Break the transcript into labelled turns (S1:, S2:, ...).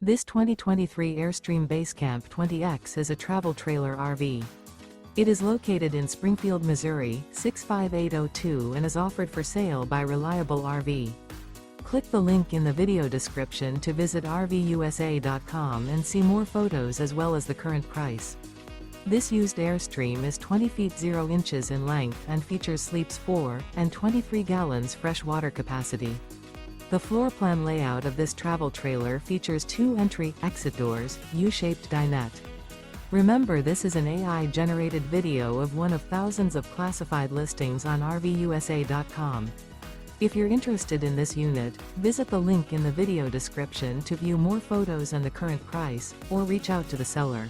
S1: This 2023 Airstream Basecamp 20X is a travel trailer RV. It is located in Springfield, Missouri, 65802 and is offered for sale by Reliable RV. Click the link in the video description to visit RVUSA.com and see more photos as well as the current price. This used Airstream is 20 feet 0 inches in length and features sleeps 4 and 23 gallons fresh water capacity. The floor plan layout of this travel trailer features 2 entry-exit doors, U-shaped dinette. Remember, this is an AI-generated video of one of thousands of classified listings on RVUSA.com. If you're interested in this unit, visit the link in the video description to view more photos and the current price, or reach out to the seller.